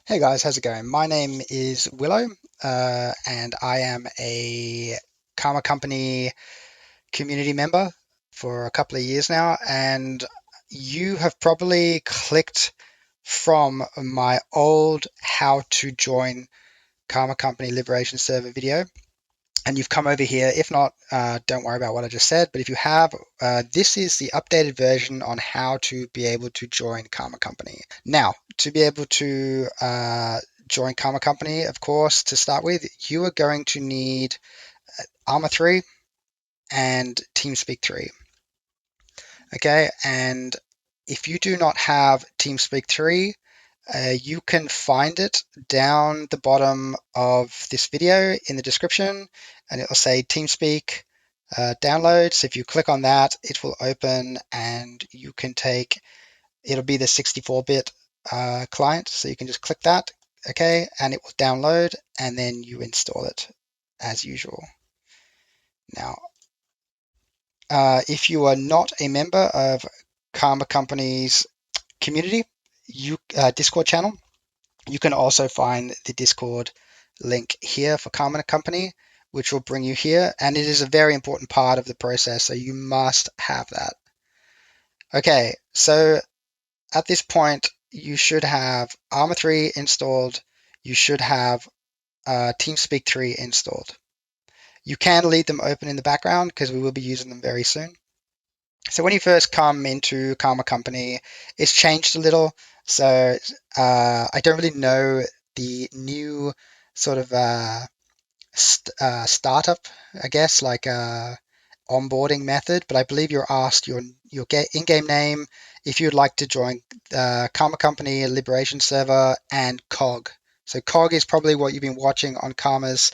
Hey guys, how's it going? My name is Willow, and I am a Karma Company community member for a couple of years now. And you have probably clicked from my old how to join Karma Company Liberation Server video, and you've come over here. If not, don't worry about what I just said. But if you have, this is the updated version on how to be able to join Karma Company. Now, to be able to join Karma Company, of course, to start with, you are going to need Arma 3 and TeamSpeak 3. Okay, and if you do not have TeamSpeak 3, you can find it down the bottom of this video in the description, and it will say TeamSpeak download. So if you click on that, it will open and you can take, it'll be the 64-bit client. So you can just click that, okay, and it will download and then you install it as usual. Now, if you are not a member of Karma Company's community, Discord channel, you can also find the Discord link here for Karma Company, which will bring you here. And it is a very important part of the process, so you must have that. Okay, so at this point, you should have Arma 3 installed. You should have TeamSpeak 3 installed. You can leave them open in the background because we will be using them very soon. So when you first come into Karma Company, it's changed a little. So I don't really know the new sort of startup, I guess, like onboarding method, but I believe you're asked your in-game name, if you'd like to join Karma Company Liberation Server, and COG. So COG is probably what you've been watching on Karma's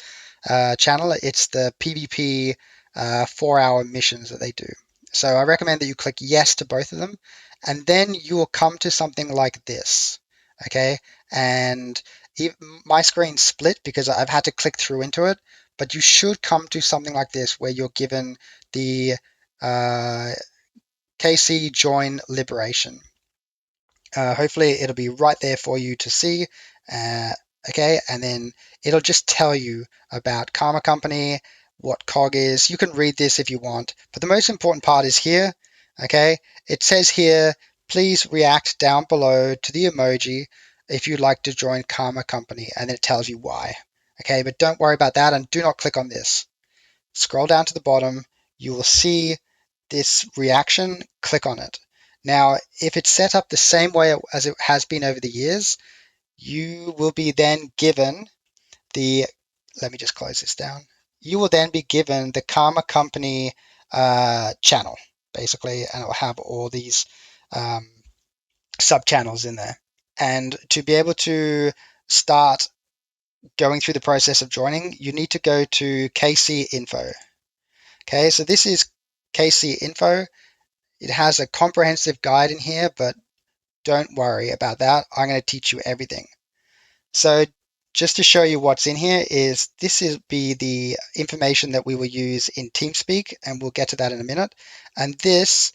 channel. It's the PvP 4-hour missions that they do. So I recommend that you click yes to both of them, and then you will come to something like this. Okay, and my screen split because I've had to click through into it, but you should come to something like this where you're given the KC Join Liberation. Hopefully it'll be right there for you to see. Okay, and then it'll just tell you about Karma Company, what COG is. You can read this if you want, but the most important part is here. Okay, it says here, please react down below to the emoji if you'd like to join Karma Company, and it tells you why. Okay, but don't worry about that and do not click on this. Scroll down to the bottom, you will see this reaction, click on it. Now, if it's set up the same way as it has been over the years, you will be then given the, let me just close this down. You will then be given the Karma Company channel, basically, and it will have all these sub channels in there. And to be able to start going through the process of joining, you need to go to KC Info. Okay, so this is KC Info. It has a comprehensive guide in here, but don't worry about that. I'm going to teach you everything. So just to show you what's in here is this is be the information that we will use in TeamSpeak, and we'll get to that in a minute. And this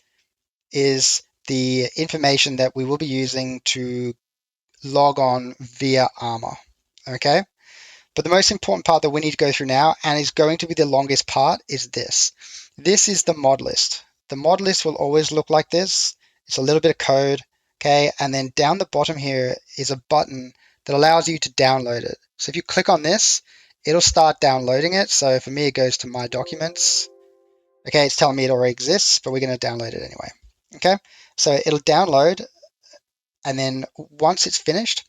is the information that we will be using to log on via Arma. Okay. But the most important part that we need to go through now, and is going to be the longest part, is this. This is the mod list. The mod list will always look like this. It's a little bit of code, okay? And then down the bottom here is a button that allows you to download it. So if you click on this, it'll start downloading it. So for me, it goes to my documents. Okay, it's telling me it already exists, but we're going to download it anyway. Okay, so it'll download, and then once it's finished,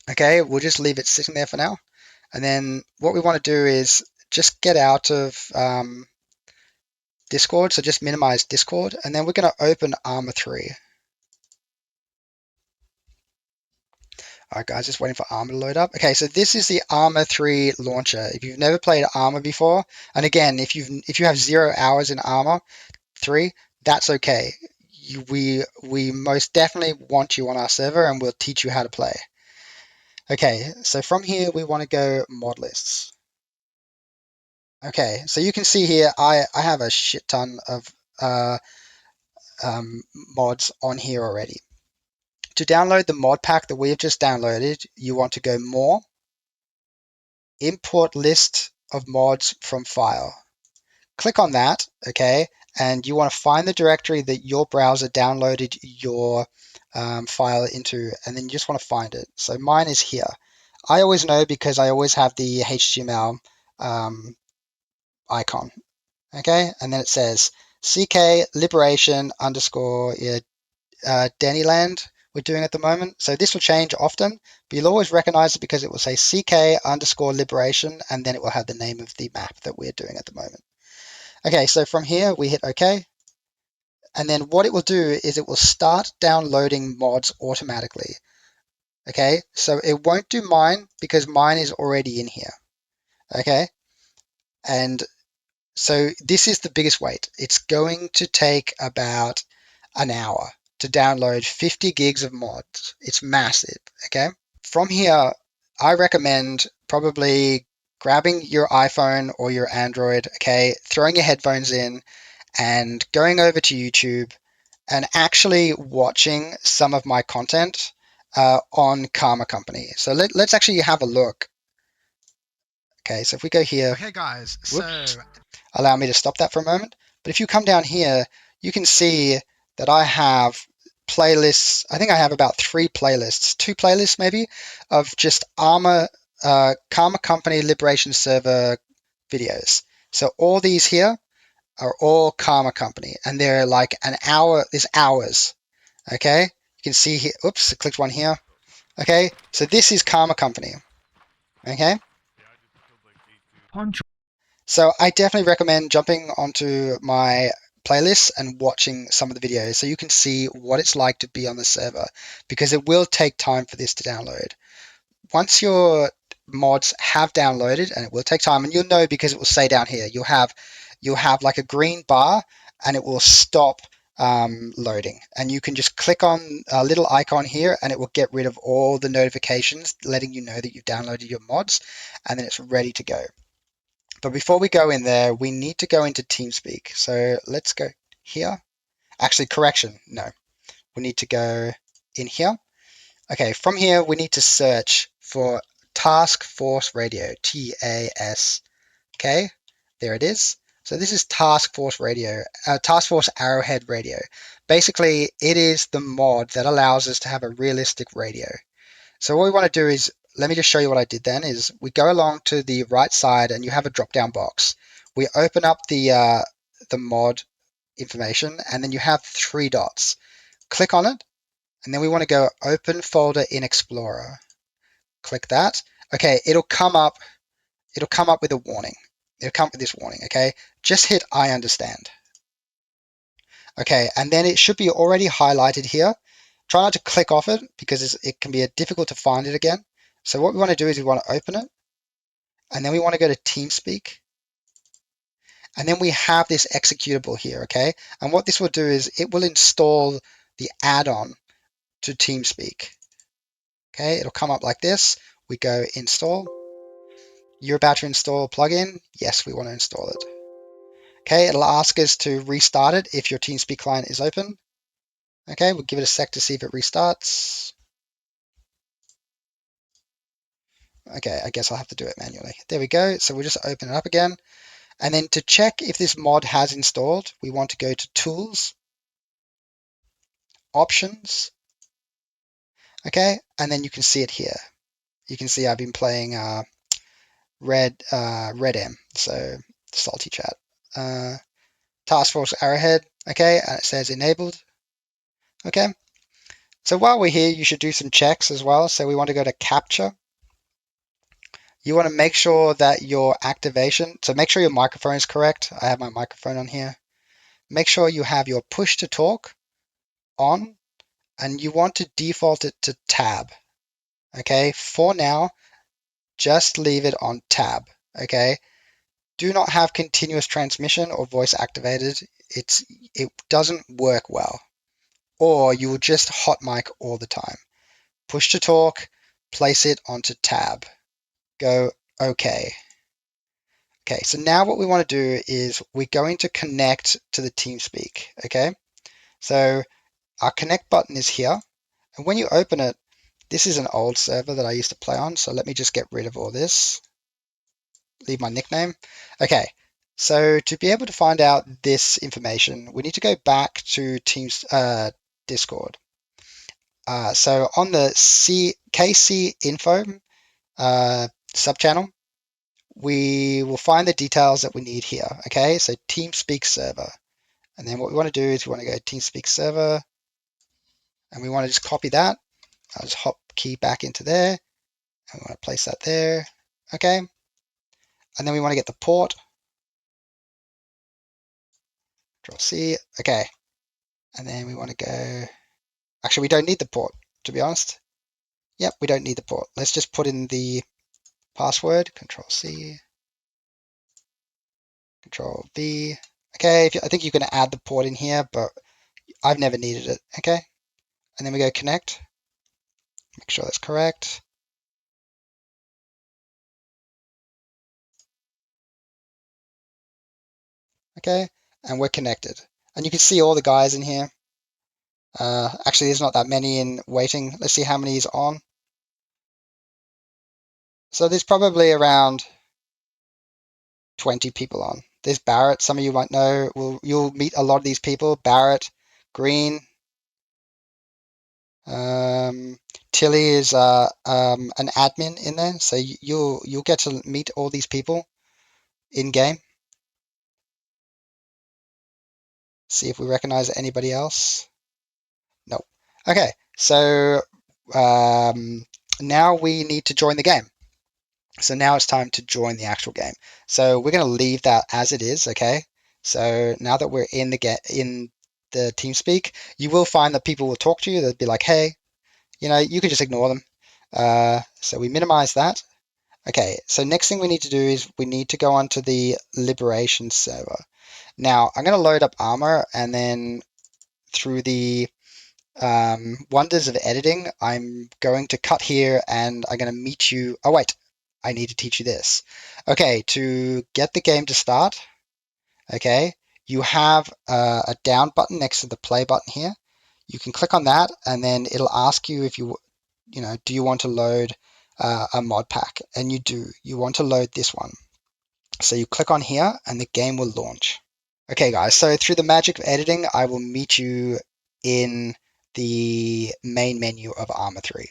okay, we'll just leave it sitting there for now. And then what we want to do is just get out of Discord. So just minimize Discord. And then we're going to open Arma 3. All right, guys, just waiting for Arma to load up. Okay, so this is the Arma 3 launcher. If you've never played Arma before, and again, if you have 0 hours in Arma 3, that's okay. We most definitely want you on our server, and we'll teach you how to play. Okay, so from here, we want to go mod lists. Okay, so you can see here, I have a shit ton of mods on here already. To download the mod pack that we have just downloaded, you want to go More, Import List of Mods from File. Click on that, okay, and you want to find the directory that your browser downloaded your file into, and then you just want to find it. So mine is here. I always know because I always have the HTML icon, okay, and then it says CK liberation underscore Dennyland we're doing at the moment. So this will change often, but you'll always recognize it because it will say CK underscore liberation, and then it will have the name of the map that we're doing at the moment. Okay, so from here we hit OK, and then what it will do is it will start downloading mods automatically. Okay, so it won't do mine because mine is already in here. Okay, and so this is the biggest wait. It's going to take about an hour to download 50 gigs of mods. It's massive. Okay, from here, I recommend probably grabbing your iPhone or your Android, okay, throwing your headphones in and going over to YouTube and actually watching some of my content on Karma Company. So let's actually have a look. Okay, so if we go here, Okay, guys, whoops, so allow me to stop that for a moment. But if you come down here, you can see that I have playlists. I think I have about 3 playlists, 2 playlists maybe, of just Arma, Karma Company Liberation Server videos. So all these here are all Karma Company, and they're like an hour. There's hours. Okay, you can see here. Oops, I clicked one here. Okay, so this is Karma Company. Okay, punch. so I definitely recommend jumping onto my playlist and watching some of the videos so you can see what it's like to be on the server, because it will take time for this to download. Once your mods have downloaded, and it will take time, and you'll know because it will say down here, you'll have like a green bar and it will stop loading, and you can just click on a little icon here and it will get rid of all the notifications letting you know that you've downloaded your mods, and then it's ready to go. But before we go in there, we need to go into TeamSpeak. So let's go here. Actually, correction, no. We need to go in here. Okay, from here, we need to search for Task Force Radio, TASK. There it is. So this is Task Force Radio, Task Force Arrowhead Radio. Basically, it is the mod that allows us to have a realistic radio. So what we want to do is, let me just show you what I did then, is we go along to the right side and you have a drop-down box. We open up the mod information, and then you have 3 dots. Click on it, and then we want to go Open Folder in Explorer. Click that. Okay, it'll come up with a warning. It'll come up with this warning, okay? Just hit I understand. Okay, and then it should be already highlighted here. Try not to click off it because it can be difficult to find it again. So what we want to do is we want to open it, and then we want to go to TeamSpeak, and then we have this executable here, okay? And what this will do is it will install the add-on to TeamSpeak. Okay, it'll come up like this. We go install. You're about to install a plugin. Yes, we want to install it. Okay, it'll ask us to restart it if your TeamSpeak client is open. Okay, we'll give it a sec to see if it restarts. Okay, I guess I'll have to do it manually. There we go. So we'll just open it up again. And then to check if this mod has installed, we want to go to Tools, Options. Okay, and then you can see it here. You can see I've been playing Red M, so salty chat. Task Force Arrowhead, okay, and it says enabled. Okay, so while we're here, you should do some checks as well. So we want to go to Capture. You want to make sure that your activation, so make sure your microphone is correct. I have my microphone on here. Make sure you have your push to talk on, and you want to default it to tab. Okay, for now, just leave it on tab. Okay, do not have continuous transmission or voice activated. It doesn't work well, or you will just hot mic all the time. Push to talk, place it onto tab. Go OK. Okay, so now what we want to do is we're going to connect to the TeamSpeak. Okay, so our connect button is here, And when you open it, this is an old server that I used to play on, so let me just get rid of all this. Leave my nickname. Okay, so to be able to find out this information, we need to go back to Teams Discord. So on the KC info subchannel, we will find the details that we need here. Okay, so TeamSpeak server. And then what we want to do is we want to go TeamSpeak server, and we want to just copy that. I'll just hotkey back into there, and we want to place that there. Okay, and then we want to get the port. Control C. Okay, and then we want to go. Actually, we don't need the port, to be honest. Yep, we don't need the port. Let's just put in the password. Control C. Control V. Okay, I think you can add the port in here, but I've never needed it. Okay, and then we go connect. Make sure that's correct. Okay, and we're connected. And you can see all the guys in here. Actually, there's not that many in waiting. Let's see how many is on. So there's probably around 20 people on. There's Barrett. Some of you might know. You'll meet a lot of these people. Barrett, Green. Tilly is an admin in there, so you'll get to meet all these people in game. See if we recognize anybody else. Nope. Okay, so now we need to join the game. So now it's time to join the actual game. So we're going to leave that as it is, okay? So now that we're in the TeamSpeak, you will find that people will talk to you. They'll be like, hey, you can just ignore them. So we minimize that. Okay, so next thing we need to do is we need to go onto the Liberation server. Now, I'm going to load up Arma, and then through the wonders of editing, I'm going to cut here and I'm going to meet you. Oh, wait, I need to teach you this. Okay, to get the game to start, okay, you have a down button next to the play button here. You can click on that, and then it'll ask you if do you want to load a mod pack? And you do. You want to load this one. So you click on here, and the game will launch. Okay, guys, so through the magic of editing, I will meet you in the main menu of Arma 3.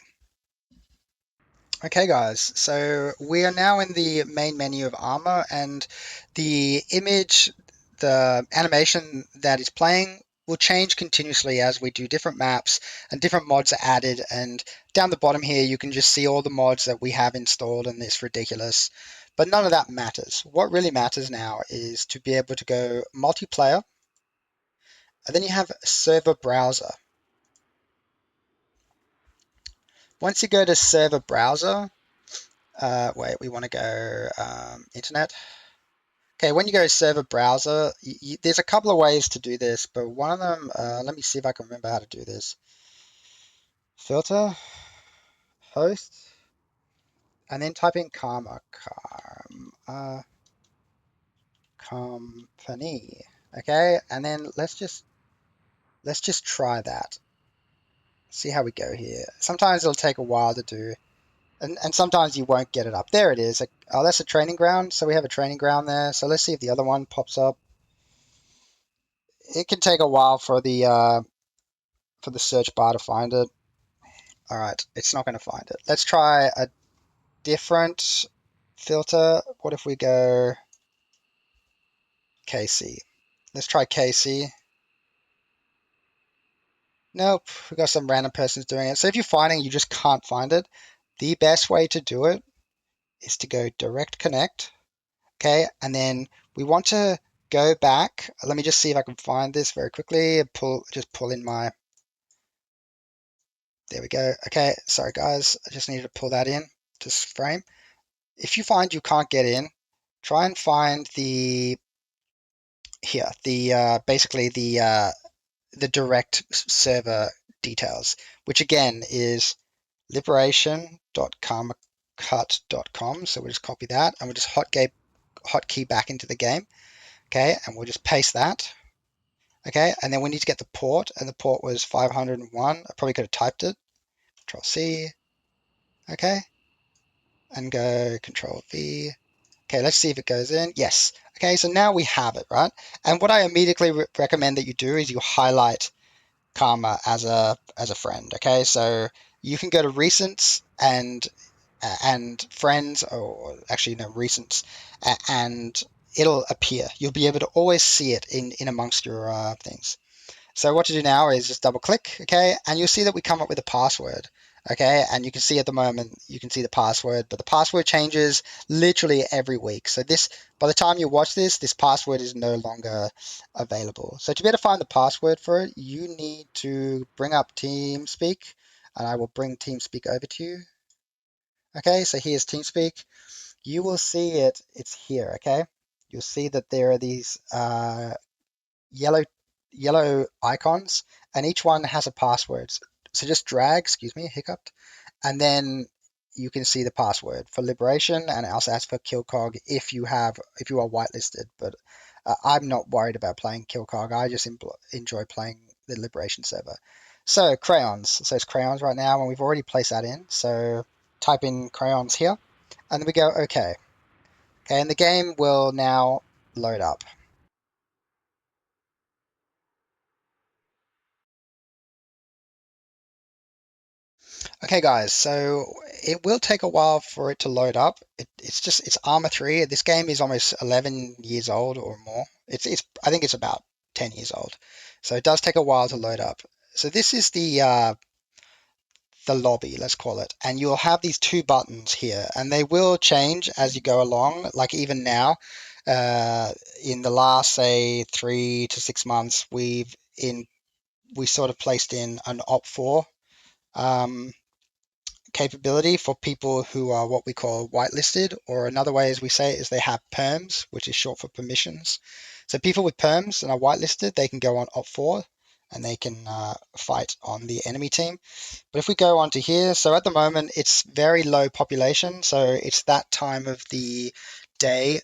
Okay, guys, so we are now in the main menu of Arma, and the image, the animation that is playing will change continuously as we do different maps and different mods are added. And down the bottom here, you can just see all the mods that we have installed, and it's ridiculous. But none of that matters. What really matters now is to be able to go multiplayer, and then you have server browser. Once you go to server browser, wait, we want to go internet. Okay, when you go server browser, there's a couple of ways to do this, but one of them, let me see if I can remember how to do this. Filter, host, and then type in company. Okay, and then let's just try that. See how we go here. Sometimes it'll take a while to do. And sometimes you won't get it up. There it is. Oh, that's a training ground. So we have a training ground there. So let's see if the other one pops up. It can take a while for the search bar to find it. All right, it's not going to find it. Let's try a different filter. What if we go KC? Let's try KC. Nope, we got some random persons doing it. So if you're finding you just can't find it, the best way to do it is to go direct connect. Okay, and then we want to go back. Let me just see if I can find this very quickly. Just pull in my, there we go. Okay, sorry guys, I just needed to pull that in to frame. If you find you can't get in, try and find the basically the direct server details, which again is liberation.karmakut.com. So we'll just copy that and we'll just hotkey back into the game. Okay, and we'll just paste that. Okay, and then we need to get the port, and the port was 501. I probably could have typed it. Control C, okay, and go Control V. Okay, let's see if it goes in. Yes. Okay, so now we have it, right? And what I immediately recommend that you do is you highlight Karma as a friend. Okay, so you can go to recents and friends, or actually no recents, and it'll appear. You'll be able to always see it in amongst your things. So what to do now is just double click, okay, and you'll see that we come up with a password, okay, and you can see at the moment, you can see the password, but the password changes literally every week. So this, by the time you watch this password is no longer available. So to be able to find the password for it, you need to bring up TeamSpeak, and I will bring TeamSpeak over to you. Okay, so here's TeamSpeak. You will see it, it's here, okay? You'll see that there are these yellow yellow icons, and each one has a password. So just drag, excuse me, hiccuped, and then you can see the password for liberation, and it also asks for killcog if you are whitelisted. But I'm not worried about playing killcog. I just enjoy playing the liberation server. So crayons. So it's crayons right now, and we've already placed that in. So type in crayons here, and then we go okay. Okay, and the game will now load up. Okay, guys, so it will take a while for it to load up. It's Arma 3. This game is almost 11 years old or more. I think it's about 10 years old. So it does take a while to load up. So this is the lobby, let's call it. And you'll have these two buttons here, and they will change as you go along. Like even now, uh, in the last, say, 3 to 6 months, we sort of placed in an op4 um, capability for people who are what we call whitelisted, or another way as we say it is they have perms, which is short for permissions. So people with perms and are whitelisted, they can go on op4 and they can fight on the enemy team. But if we go on to here, so at the moment it's very low population, so it's that time of the day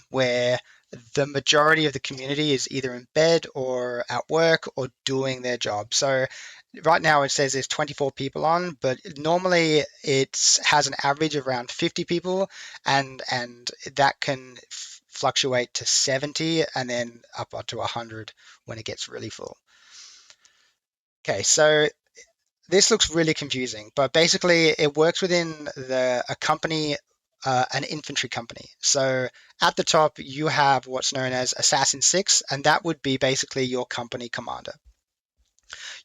where the majority of the community is either in bed or at work or doing their job. So right now it says there's 24 people on, but normally it has an average of around 50 people, and that can fluctuate to 70 and then up to 100 when it gets really full. Okay, so this looks really confusing, but basically it works within a company, an infantry company. So at the top, you have what's known as Assassin 6, and that would be basically your company commander.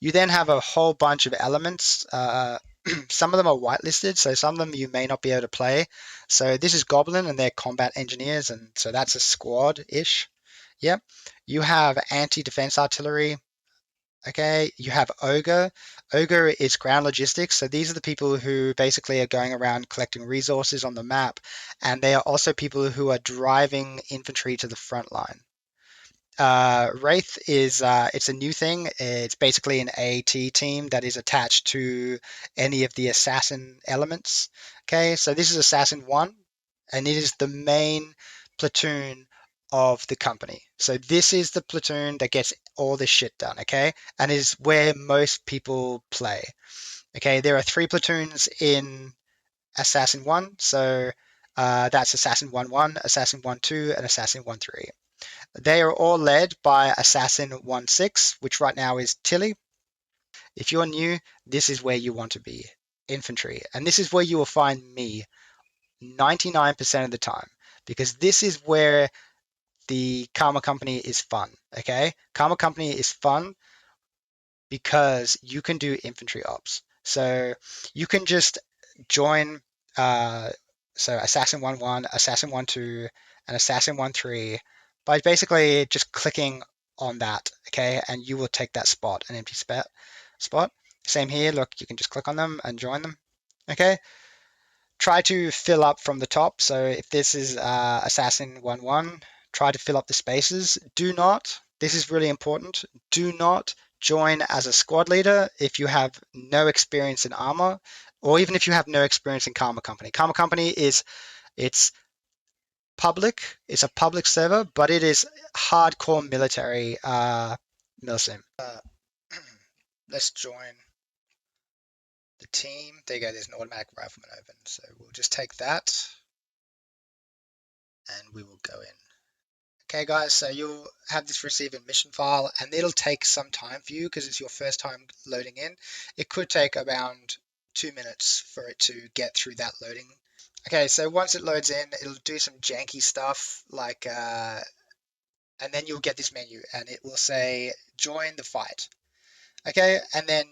You then have a whole bunch of elements. Some of them are whitelisted, so some of them you may not be able to play. So this is Goblin, and they're combat engineers, and so that's a squad-ish. Yep. You have anti-defense artillery. Okay, you have Ogre. Ogre is ground logistics. So these are the people who basically are going around collecting resources on the map, and they are also people who are driving infantry to the front line. Wraith is it's a new thing. It's basically an AT team that is attached to any of the assassin elements. Okay, so this is Assassin 1, and it is the main platoon of the company. So this is the platoon that gets all this shit done, okay? And is where most people play. Okay, there are 3 platoons in Assassin 1, so that's Assassin 1-1, Assassin 1-2, and Assassin 1-3. They are all led by Assassin 1-6, which right now is Tilly. If you're new, this is where you want to be, infantry. And this is where you will find me 99% of the time, because this is where the Karma Company is fun, okay? Karma Company is fun because you can do infantry ops. So you can just join, uh, so Assassin 1-1, Assassin 1-2, and Assassin 1-3 by basically just clicking on that, okay? And you will take that spot, an empty spot. Same here, look, you can just click on them and join them, okay? Try to fill up from the top. So if this is Assassin 1-1, try to fill up the spaces. Do not, this is really important, do not join as a squad leader if you have no experience in Arma, or even if you have no experience in Karma Company. Karma Company it's public, it's a public server, but it is hardcore military Milsim. Let's join. The team, there you go, there's an automatic rifleman open. So we'll just take that and we will go in. Okay guys, so you'll have this receive a mission file and it'll take some time for you because it's your first time loading in. It could take around 2 minutes for it to get through that loading. Okay, so once it loads in, it'll do some janky stuff like, and then you'll get this menu and it will say join the fight. Okay, and then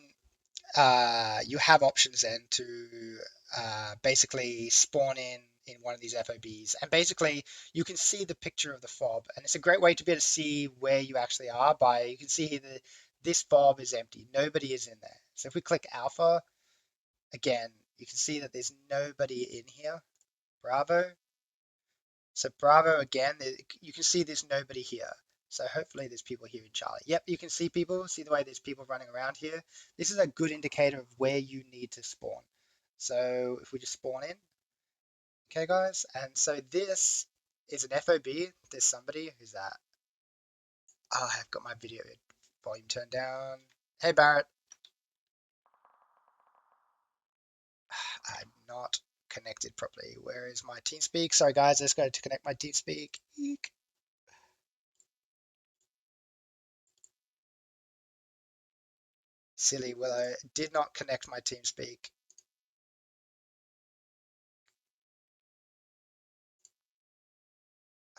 you have options then to basically spawn in one of these FOBs, and basically you can see the picture of the fob, and it's a great way to be able to see where you actually are by, you can see here that this fob is empty, nobody is in there. So if we click alpha, again, you can see that there's nobody in here. Bravo. So Bravo again, you can see there's nobody here. So hopefully there's people here in Charlie. Yep, you can see people. See the way there's people running around here? This is a good indicator of where you need to spawn. So if we just spawn in, okay guys, and so this is an FOB. There's somebody, who's that? Oh, I've got my video volume turned down. Hey Barrett. I'm not connected properly. Where is my TeamSpeak? Sorry guys, let's go to connect my TeamSpeak. Eek. Silly Willow, did not connect my TeamSpeak.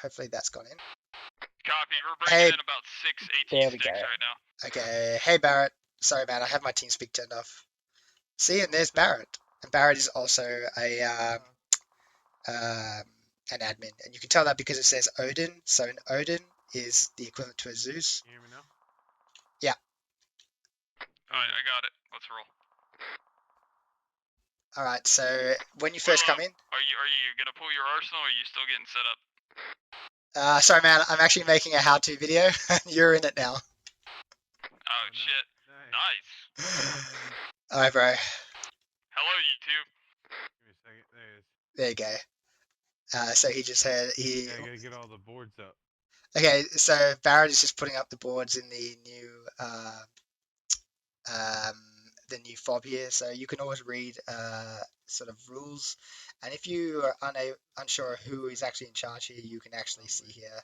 Hopefully that's gone in. Copy, we're bringing in about 6 AT there we sticks go. right now. Okay, hey Barrett. Sorry man, I have my TeamSpeak turned off. See, and there's Barrett. And Barrett is also an admin. And you can tell that because it says Odin. So an Odin is the equivalent to a Zeus. You hear me now? Yeah. Alright, I got it. Let's roll. Alright, so when you first come in... Are you gonna pull your arsenal or are you still getting set up? Sorry man, I'm actually making a how-to video. You're in it now. Oh shit. Nice. Alright bro. Hello YouTube. Give me a second. There it is. There you go. So he just said he... Yeah, I gotta get all the boards up. Okay, so Barrett is just putting up the boards in the new fob here, so you can always read sort of rules, and if you are unsure who is actually in charge here, you can actually see here.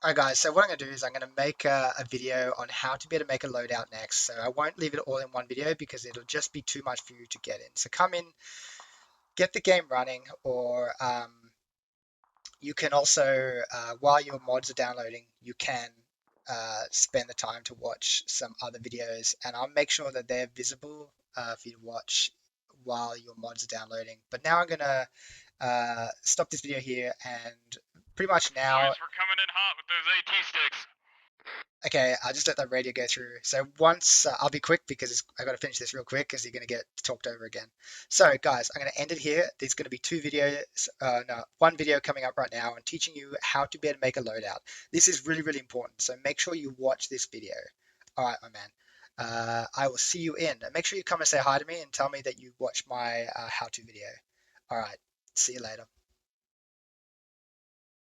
Alright guys, so what I'm going to do is I'm going to make a video on how to be able to make a loadout next, so I won't leave it all in one video because it'll just be too much for you to get in. So come in, get the game running, or you can also, while your mods are downloading, you can spend the time to watch some other videos, and I'll make sure that they're visible for you to watch while your mods are downloading. But now I'm gonna stop this video here, and pretty much now... Boys, we're coming in hot with those AT sticks. Okay, I'll just let that radio go through. So once, I'll be quick because I got to finish this real quick because you're going to get talked over again. So guys, I'm going to end it here. There's going to be one video coming up right now and teaching you how to be able to make a loadout. This is really, really important. So make sure you watch this video. All right, my man. I will see you in. Make sure you come and say hi to me and tell me that you watched my how-to video. All right, see you later.